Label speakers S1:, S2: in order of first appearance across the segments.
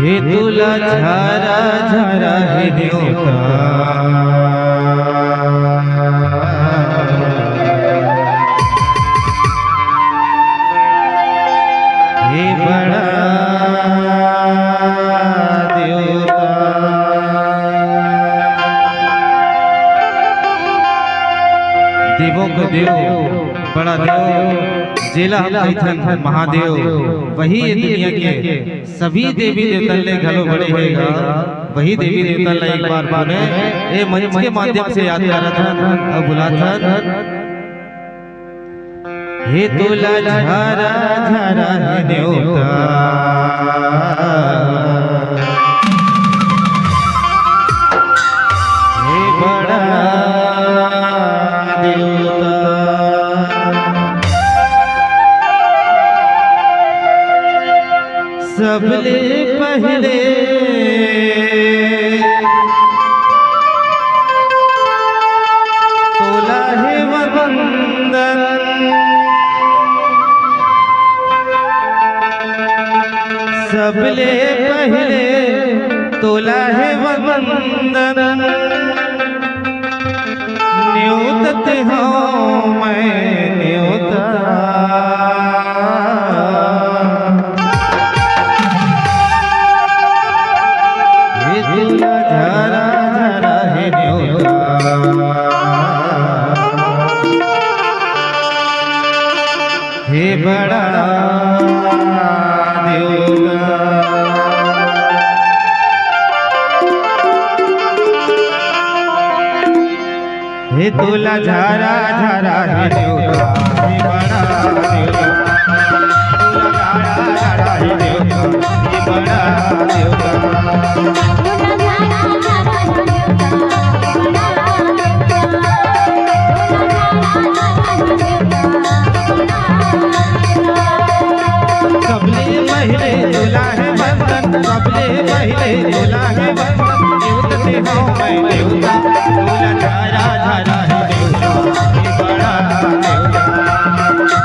S1: हे तुला झारा झारा हे देवता हे बड़ा देवता देवों का देव बड़ा देव जिला धन महादेव वही दुनिया के सभी देवी देवता ले घलो बड़े होएगा वही देवी देवता ले एक बार माने ए मंच के माध्यम से याद कर रहा था अब बुला था हे तुला झारा झारा हे देवता हे बड़ा सबले पहले तोला है वंदन सबले पहले तोला है वंदन न्योतत हूँ मैं न्योता झारा झारा हे देवता हे बड़ा देवता हे तुला झारा झारा हे देवता हे बड़ा देवता तुला झारा झारा हे देवता हे बड़ा देवता सबले पहले तुला है वंदन सबले पहले तुला है वंदन देवते हो मैं देवता तुला झारा झारा है देवता हे बड़ा देवता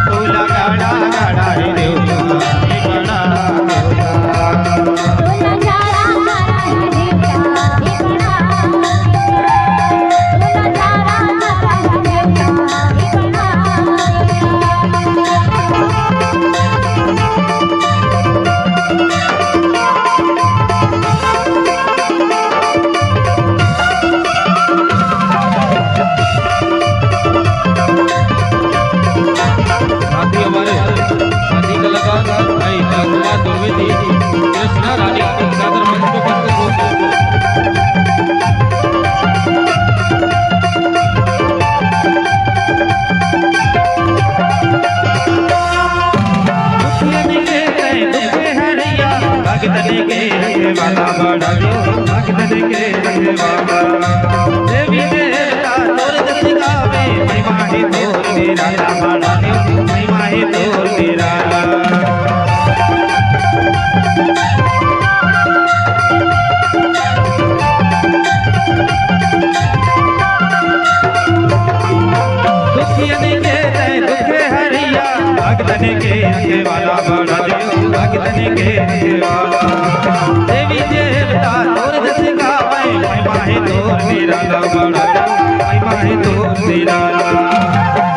S1: तुला गाड़ा गाड़ा है देवता हे बड़ा देवता तुला झारा झारा है देवता हे बड़ा तुला झारा झारा है देवता हे बड़ा देवी देवता तोर जति गावे महिमा ही तोर निराला बड़ा देव महिमा ही तोर निराला दुखियन के दुखे हरिया भगतन के अंगे वाला बड़ा देव भगतन के अंगे वाला देवी देवता तोर जति गावे महिमा ही तोर निराला बड़ा महिमा ही तोर निराला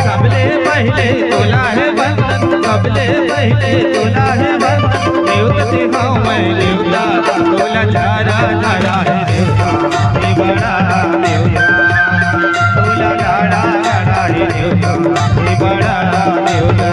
S1: सबले पहले तोला है वंदन सबले पहले तोला है वंदन देवते हो मैं देवता तोला झारा झारा है देवता हे बड़ा देवता तोला गाड़ा गाड़ा है देवता हे बड़ा देवता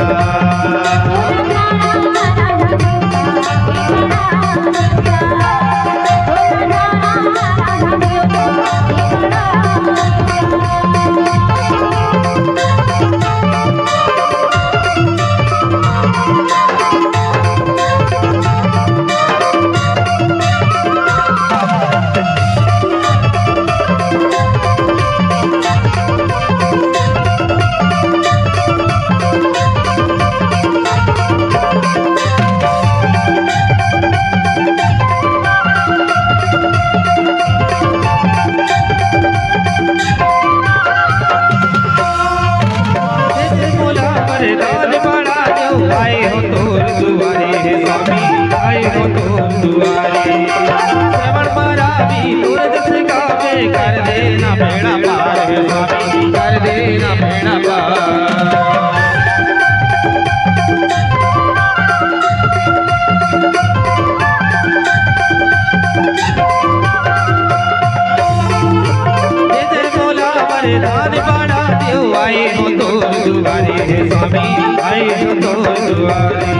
S1: हो तो दुआरे श्रवण मारा भी दूर जस गावे कर देना बेड़ा पार है स्वामी कर देना बेड़ा पार दान बाड़ा देव आए हो तो दुआरे है स्वामी आए हो तो दुआरे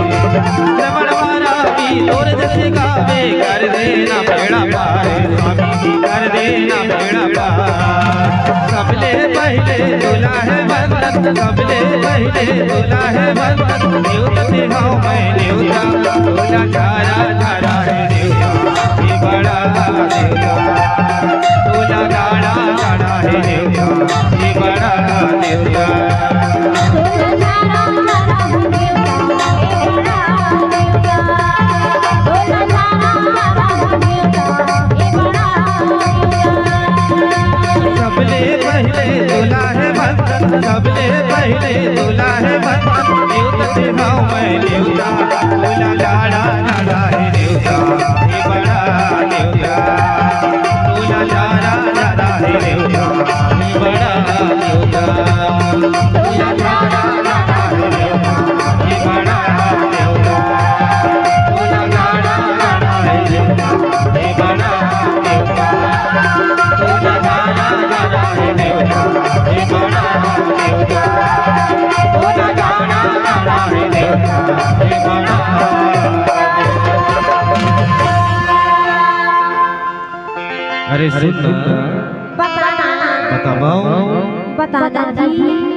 S1: श्रवण मारा भी तोर जैसे गावे कर देना बेड़ा पार स्वामी कर देना बेड़ा पार सबले पहले दूल्हा है बंधन सबले पहले दूल्हा है बंधन देवता दिखाओ मैं देवता दूल्हा चारा चारा है देवता ये बड़ा देवता दूल्हा गाड़ा गाड़ा है देवता ये बड़ा देवता सबले पहले दूल्हा है बंधन सबले पहले दूल्हा है बंधन देवता दिखाओ मैं देवता दूल्हा गाड़ा गाड़ा है देवता ये बड़ा देवता दूल्हा गाड़ा गाड़ा है देवता ये बड़ा देवता दूल्हा गाड़ा गाड़ा है देवता ये बड़ा देवता दूल्हा गाड़ा गाड़ा है देवता ये बड़ा देवता दूल्हा गाड़ा गाड़ा है देवता ये बड़ा देवता दूल्हा गाड़ा गाड़ा है देवता ये बड़ा अरे सुन
S2: बताना
S1: बताओ
S2: बता दादी